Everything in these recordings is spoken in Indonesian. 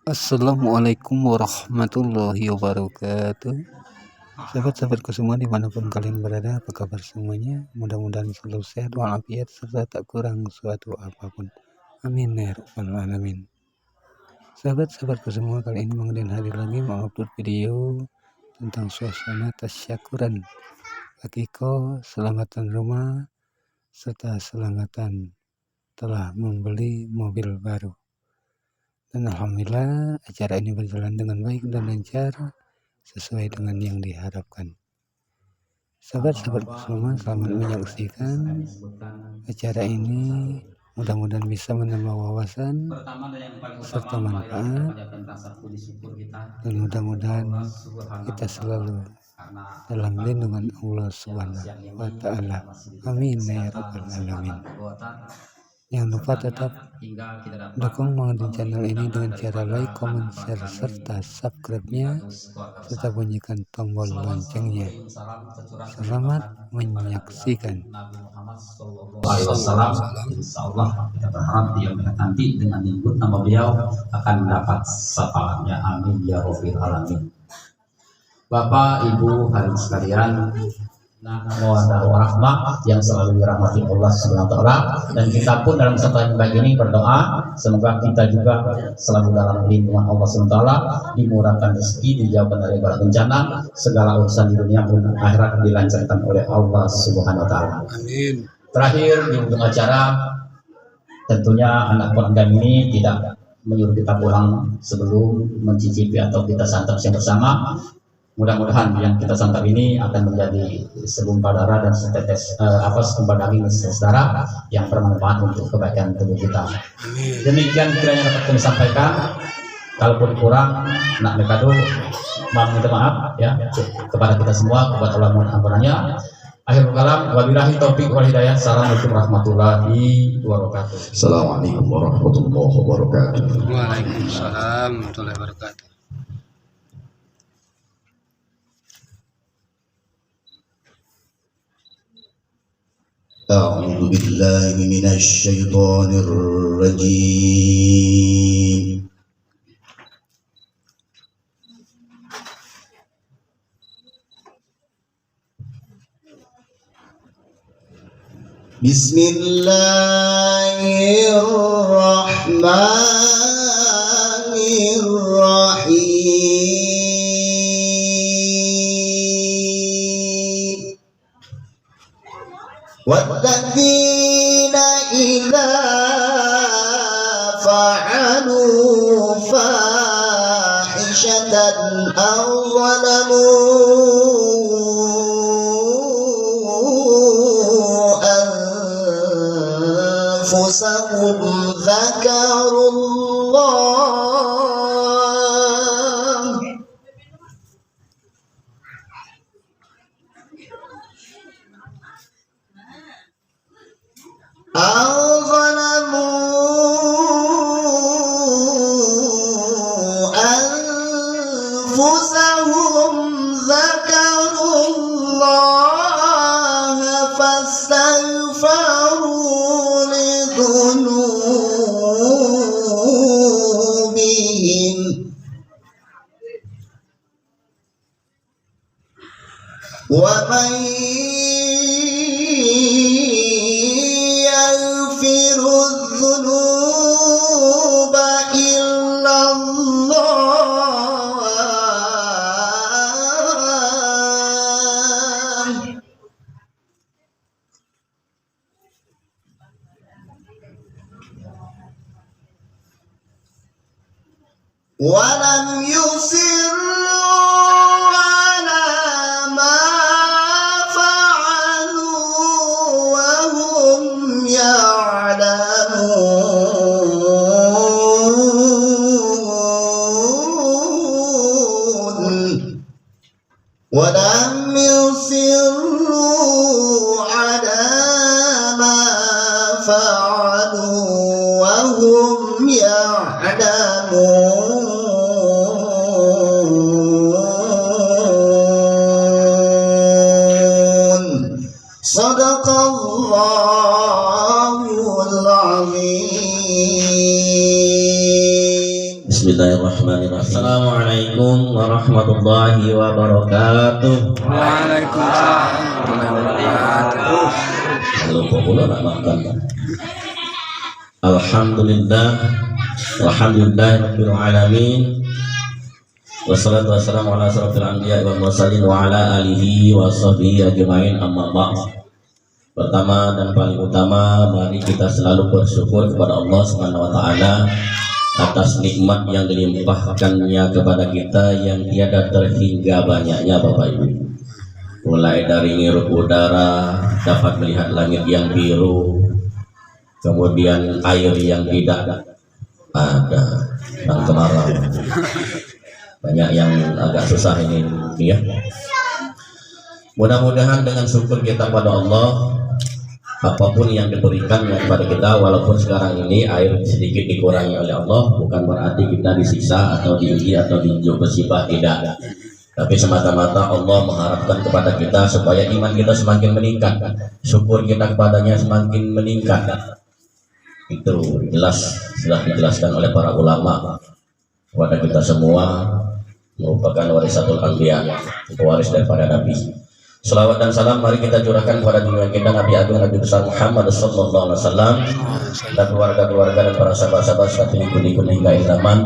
Assalamualaikum warahmatullahi wabarakatuh. Sahabat-sahabatku semua dimanapun kalian berada, apa kabar semuanya? Mudah-mudahan selalu sehat walafiat serta tak kurang suatu apapun. Amin ya rabbal alamin. Sahabat-sahabatku semua, kali ini Mang Den hadir lagi mengupload video tentang suasana tasyakuran akiko, selamatan rumah, serta selamatan telah membeli mobil baru. Dan alhamdulillah acara ini berjalan dengan baik dan lancar sesuai dengan yang diharapkan. Sahabat-sahabat semua, selamat menyaksikan acara ini. Mudah-mudahan bisa menambah wawasan serta manfaat, dan mudah-mudahan kita selalu dalam lindungan Allah Subhanahu wa Ta'ala. Amin ya rabbal alamin. Jangan lupa tetap dukung Mang Den channel ini dengan cara like, comment, share, serta subscribe-nya, serta bunyikan tombol loncengnya. Selamat menyaksikan. Insya Allah kita berharap di yang nanti dengan menyebut nama beliau akan mendapat syafaatnya. Amin ya rabbal alamin. Bapak, Ibu, hadirin sekalian, mawaddah warahmah yang selalu dirahmati Allah Subhanahu wa taala, dan kita pun dalam kesempatan baik ini berdoa semoga kita juga selalu dalam lindungan Allah Subhanahu wa taala, dimurahkan rezeki, dijauhkan dari bala bencana, segala urusan di dunia pun akhirat dilancarkan oleh Allah Subhanahu wa taala. Amin. Terakhir di ujung acara, tentunya anak program ini tidak menyuruh kita pulang sebelum mencicipi atau kita santap siang bersama. Mudah-mudahan yang kita santap ini akan menjadi segumpal darah dan setetes segumpal daging dan setetes darah yang bermanfaat untuk kebaikan tubuh kita. Demikian kiranya dapat kami sampaikan. Kalaupun kurang, nak mekado minta maaf ya kepada kita semua, kepada Allah mohon ampunannya. Akhirul kalam, wabillahi taufik wal hidayah. Assalamualaikum warahmatullahi wabarakatuh. Assalamualaikum warahmatullahi wabarakatuh. Waalaikumsalam warahmatullahi wabarakatuh. أعوذ بالله من الشيطان الرجيم. بسم الله الرحمن الرحيم. والذين إذا فعلوا فاحشة أو ظلموا أنفسهم ذكروا الله أو ظلموا أنفسهم ذكروا الله فاستغفروا لذنوبهم ومن يغفر الذنوب إلا الله ولم يصروا على ما فعلوا وهم يعلمون ولم يصروا على ما فعلوا وهم يعلمون. صدق الله العظيم. Bismillahirrahmanirrahim. Assalamualaikum warahmatullahi wabarakatuh. Waalaikumsalam warahmatullahi wabarakatuh. Lupa pula nak makan. Alhamdulillah, walhamdulillahirabbil alamin. Wassalatu wassalamu ala asyrofil anbiya'i wal mursalin wa ala alihi wa sahbihi ajmain, amma ba'd. Pertama dan paling utama, mari kita selalu bersyukur kepada Allah Subhanahu wa taala atas nikmat yang dilimpahkannya kepada kita yang tiada terhingga banyaknya, Bapak Ibu. Mulai dari ngirup udara, dapat melihat langit yang biru, kemudian air yang tidak ada dan kemarau. Banyak yang agak susah ini ya. Mudah-mudahan dengan syukur kita pada Allah, apapun yang diberikan kepada kita, walaupun sekarang ini air sedikit dikurangi oleh Allah, bukan berarti kita disiksa atau diuji atau diunjuk musibah, tidak. Tapi semata-mata Allah mengharapkan kepada kita supaya iman kita semakin meningkat, syukur kita kepadanya semakin meningkat. Itu jelas sudah dijelaskan oleh para ulama kepada kita semua, merupakan warisatul anbiya, pewaris daripada Nabi. Salawat dan salam mari kita curahkan kepada junjungan kita Nabi Agung Nabi besar Muhammad sallallahu alaihi wasallam dan keluarga-keluarga dan para sahabat-sahabat serta pengikut hingga akhir zaman.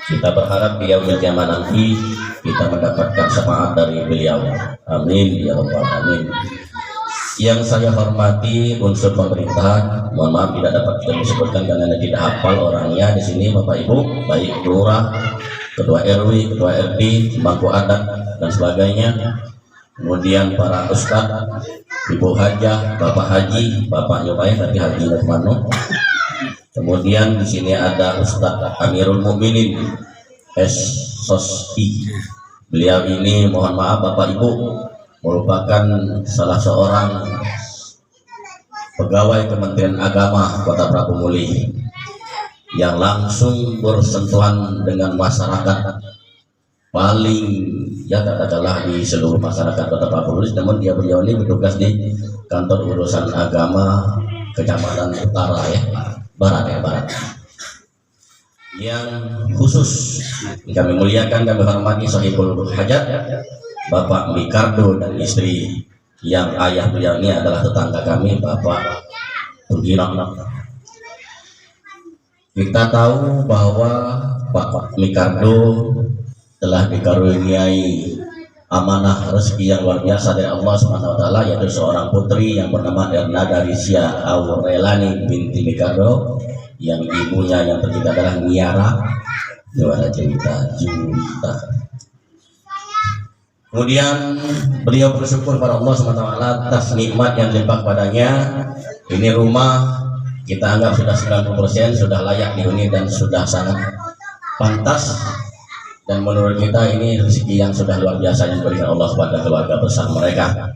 Kita berharap di yaumil qiyamah nanti kita mendapatkan syafaat dari beliau. Amin ya rabbal alamin. Yang saya hormati unsur pemerintah, mohon maaf tidak dapat kita disebutkan karena tidak hafal orangnya di sini, Bapak Ibu, baik lurah, ketua RW, ketua RT, bangku adat dan sebagainya. Kemudian para ustadz, ibu hajah, bapak haji, bapak nyobanya tapi haji kemana? Kemudian di sini ada Ustadz Amirul Mukminin SSI. Beliau ini mohon maaf Bapak Ibu merupakan salah seorang pegawai Kementerian Agama Kota Prabu Muli yang langsung bersentuhan dengan masyarakat paling ya katakanlah di seluruh masyarakat Kota Prabu Muli. Namun beliau ini bertugas di kantor urusan agama Kecamatan Utara ya, Barat yang khusus kami muliakan, kami hormati sahibul hajat Bapak Mikardo dan istri, yang ayah beliau ini adalah tetangga kami, Bapak Tugirok. Kita tahu bahwa Bapak Mikardo telah dikaruniai amanah rezeki yang luar biasa dari Allah Subhanahu wa taala, yaitu seorang putri yang bernama Erna Darisia Aurelani binti Mikardo, yang ibunya yang tercinta adalah Niara Juara Cerita Juwita. Kemudian beliau bersyukur pada Allah Subhanahu wa taala atas nikmat yang dilimpah padanya. Ini rumah kita anggap sudah 90% sudah layak dihuni dan sudah sangat pantas. Dan menurut kita ini rezeki yang sudah luar biasa yang diberikan Allah kepada keluarga besar mereka.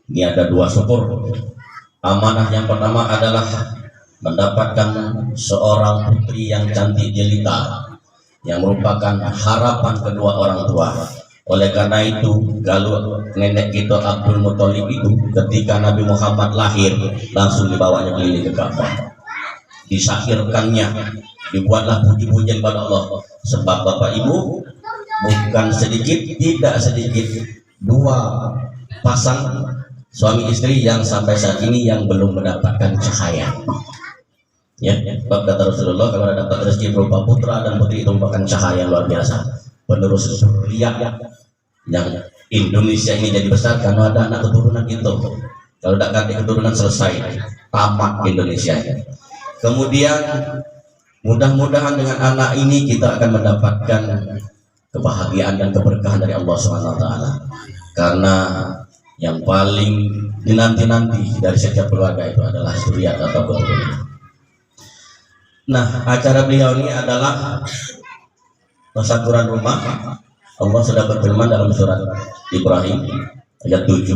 Ini ada dua syukur. Amanah yang pertama adalah mendapatkan seorang putri yang cantik jelita, yang merupakan harapan kedua orang tua. Oleh karena itu, kalau nenek kita Abdul Muthalib itu ketika Nabi Muhammad lahir langsung dibawanya keliling ke Ka'bah, disahirkannya, dibuatlah puji-pujian pada Allah. Sebab Bapak Ibu bukan sedikit, tidak sedikit dua pasang suami istri yang sampai saat ini yang belum mendapatkan cahaya. Ya, sebab kata Rasulullah kalau dapat rezeki berupa putra dan putri itu merupakan cahaya yang luar biasa, penerus zuriat yang Indonesia ini jadi besar karena ada anak keturunan itu. Kalau tidak ada keturunan selesai, tamat Indonesia. Kemudian mudah-mudahan dengan anak ini kita akan mendapatkan kebahagiaan dan keberkahan dari Allah SWT. Karena yang paling dinanti-nanti dari setiap keluarga itu adalah zuriat atau keturunan. Nah, acara beliau ini adalah tasakuran rumah. Allah sudah berfirman dalam surat Ibrahim ayat 7.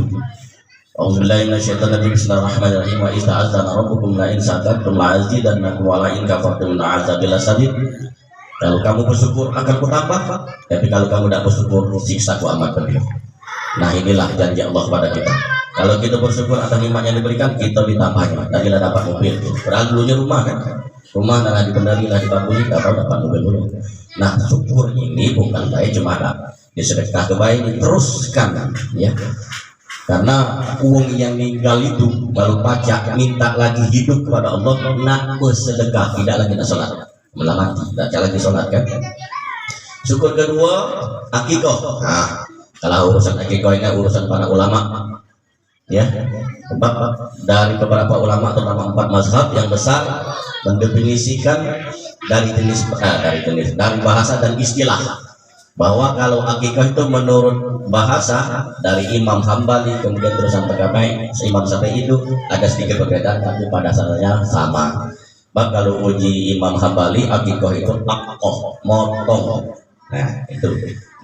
A'udzubillahi minasyaitonirrajim. Bismillahirrahmanirrahim. Wa ista'adzana rabbukum la in syakartum la azidannakum wa la in kafartum la azabil sadid. Kalau kamu bersyukur akan kutambah, tapi kalau kamu tidak bersyukur siksaku amat pedih. Nah, inilah janji Allah kepada kita. Kalau kita bersyukur atas nikmat yang diberikan, kita ditambahnya dan kita dapat mobil. Padahal dulunya rumah kan. rumah dan dibendari lah dibagus atau dapat mobil dulu. Nah syukur ini bukan baik cuma ada disedekah ke baik diteruskan ya, karena uang yang meninggal itu kalau pajak minta lagi hidup kepada Allah nak bersedekah tidak lagi nak sholat malah mati tidak lagi sholat kan. Syukur kedua akikoh. Nah kalau urusan akikoh ini urusan para ulama ya, dari beberapa ulama terutama 4 mazhab yang besar mendefinisikan dari bahasa dan istilah bahwa kalau akikah itu menurut bahasa dari Imam Hambali kemudian terus sampai ke Imam Syafi'i itu ada sedikit perbedaan tapi pada dasarnya sama. Kalau uji Imam Hambali akikah itu akoh motong. Nah itu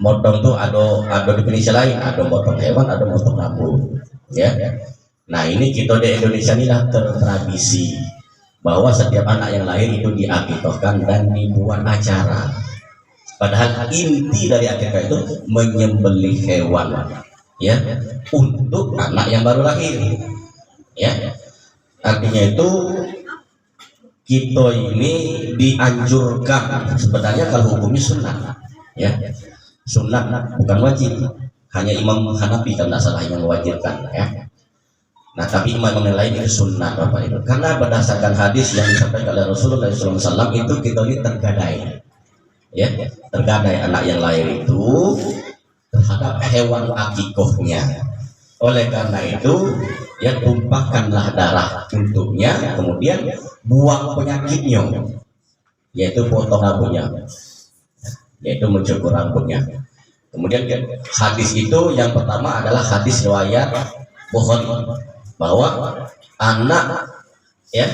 motong tuh ada definisi lain, ada motong hewan, ada motong rambut ya. Nah ini kita di Indonesia inilah tertradisi bahwa setiap anak yang lahir itu diakikahkan dan dibuat acara. Padahal inti dari akikah itu menyembelih hewan ya untuk anak yang baru lahir ya. Artinya itu kita ini dianjurkan sebenarnya kalau hukumnya sunnah ya, sunnah bukan wajib, hanya Imam Hanafi kalau tidak salah yang mewajibkan ya. Nah tapi imam yang lain itu sunnah Bapak Ibu, karena berdasarkan hadis yang disampaikan oleh Rasulullah SAW itu kita ini tergadai ya, tergadai anak yang lahir itu terhadap hewan akikohnya. Oleh karena itu ya tumpahkanlah darah untuknya, kemudian buang penyakitnya yaitu potong rambutnya, yaitu mencukur rambutnya. Kemudian hadis itu yang pertama adalah hadis riwayat Bukhari bahwa anak ya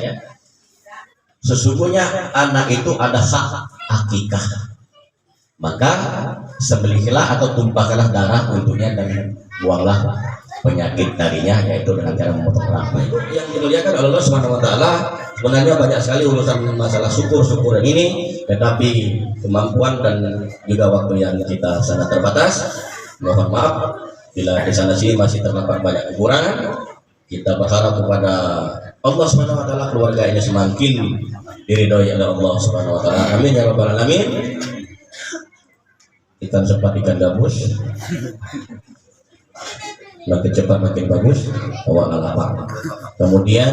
sesungguhnya anak itu ada hak akikah, maka sembelihlah atau tumpahkanlah darah untuknya dan buanglah penyakit darinya, yaitu dengan cara memotong rambut. Yang dimuliakan oleh Allah Subhanahu wa taala, sebenarnya banyak sekali urusan masalah syukur-syukuran ini, tetapi kemampuan dan juga waktu yang kita sangat terbatas. Mohon maaf bila di sana sini masih terdapat banyak kekurangan. Kita berharap kepada Allah Subhanahu wa taala keluarga ini semakin diridhoi oleh Allah Subhanahu wa taala. Amin ya rabbal alamin. Ikan cepat ikan gabus, makin cepat makin bagus, awal lapar. Kemudian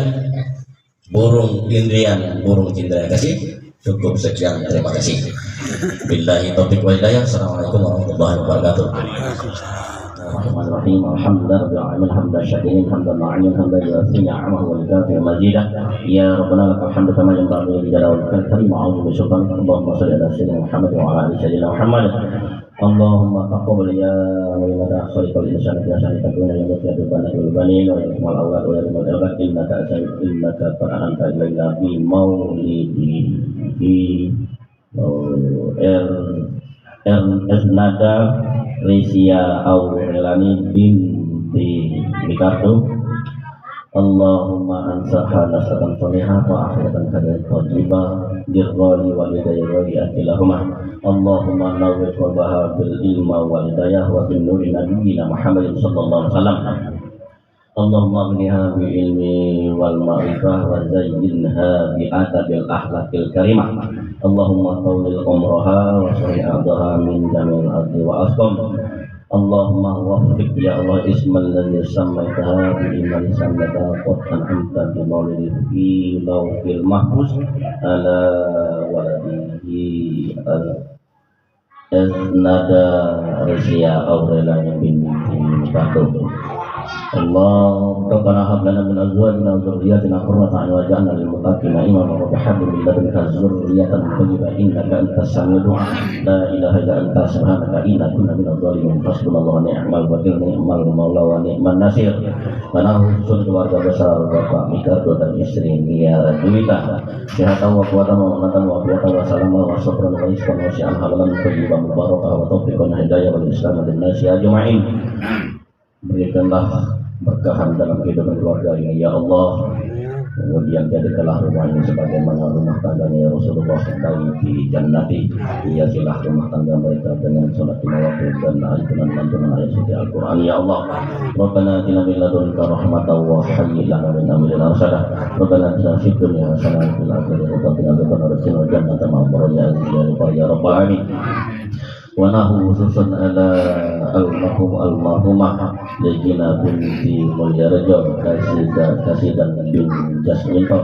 burung indrian, burung cindera kasih. Cukup sekian, terima kasih. Billahi taufiq wal hidayah. Assalamualaikum warahmatullahi wabarakatuh. Bismillahirrahmanirrahim. Alhamdulillah rabbil hamdan syakirin hamdan ma'anin hamdan yu'ti ni'amahu wa yukafi mazidah. Ya rabbana lakal hamdu kama yanbaghi li jalali wajhikal karim. A'udzu bisyukran. Allahumma shalli ala sayyidina Muhammad wa ala ali sayyidina Muhammad. Allahumma taqabbal ya wa khaliqal insani bi ahsani taqwim ya mutiyatu banil banin wa yakmal awlad wa yakmal awlad innaka ta'anta ilaina bi maulidi Ernada Resia Aurelani binti Mikartu. Allahumma ansarha nasratan salihah wa akhiratan kadai tajibah dirrali wa hidayah wa li'atilahumah. Allahumma nawwir qalbaha bil ilma wa hidayah wa bin nuri nabiyyina Muhammadin sallallahu alaihi wasallam. Allahumma agniha bi ilmi wal ma'rifah wa zayyinha bi adabil akhlaqil karimah. Allahumma tawlil umraha wa sari'adaha min jamil ardi wa asqam. Allahumma waffiq ya Allah ismal ladzi sammaitaha bi iman sammata qad an'amta bi maulidi fi lawhil mahfuz ala waladihi al-nada Rizia Aurelani binti Batu. Allah Rabbana hab lana min azwajina wa dhurriyyatina qurrata a'yun waj'alna lil muttaqina imama wa bihabli min ladunka dzurriyyatan thayyibah innaka antas samiul du'a. La ilaha illa anta subhanaka inna kunna minadh dhalimin. Hasbunallahu wa ni'mal wakil, ni'mal maula wa ni'man nasir. Karena khusus keluarga besar Bapak Mikardo dan istri Nia Juwita, sehatan wa kuwatan wa manatan wa afiatan wa salama wa sabran wa iskan wa syi'an halalan thayyiban mubarakah wa taufiqan hidayah wal islam dan nasi ajma'in. Berikanlah berkahan dalam kehidupan keluarga ini ya Allah. kemudian jadikanlah rumah ini sebagaimana rumah tangganya Rasulullah di jannati. Hiasilah rumah tangga mereka dengan sholat lima waktu dan lantunan ayat suci Al-Quran. Ya Allah, Rabbana atina min ladunka rahmatan wa hayyi lana min amrina rashada. Rabbana atina fid dunya hasanah wa fil akhirati hasanah wa qina adzabannar jannata ma'al ya rabbal alamin. Wa nahu khususan ala almarhumah Lejina binti Mulyaraja Kasidan bin Jasminto,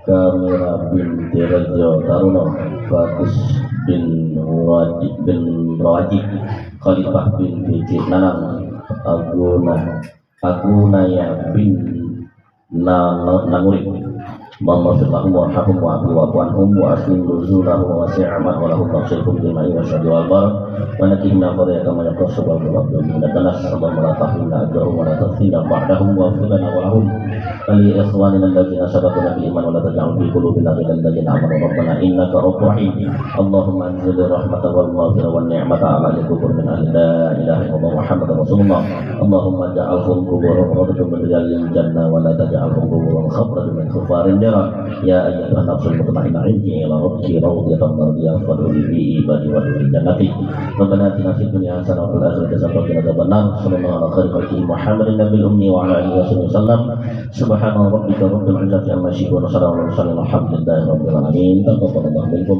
Kamira binti Raja Taruno, Fatis bin Rawajik, Khalifah binti Nanang, Agunaya bin Nangurik. Allahumma firlahum wa rahum wa abu wa abuanhum wa aslim nuzulahum wa wasi'amat wa lahum tafsirhum bimai wa syadu al-bar wa nakihna qadaya kama yakor sebab berwabdu minatanas Allahumma la tahrimna ajrahum wa la tahfina ba'dahum wa firlana wa lahum kali ikhwanina alladzina sabakuna bil iman wa la taj'al fi qulubina ghillan ladzina amanu rabbana innaka rabbur rahim. Allahumma anzil rahmatan wal maghfirah wan ni'mata ala al-kubur min ahli la ilaha illallah Muhammadar Rasulullah. Allahumma ja'alhum quburahum rawdatun min riyadil jannah wa la taj'alhum quburahum khabratan min khufarin. Ya ayyuhan nafsul mutmainnah irji'i ila rabbiki radiyatan mardiyah fadkhuli fi ibadi wa dkhuli jannati. Rabbana atina fid dunya hasanah wa fil akhirati hasanah wa qina adzabannar. Sallallahu ala khairi khalqihi Muhammadin nabiyil ummi wa ala alihi wasallam. Subhana rabbika rabbil izzati amma yasifun wa salamun alal mursalin walhamdulillahi rabbil alamin. Taqabbalallahu minkum.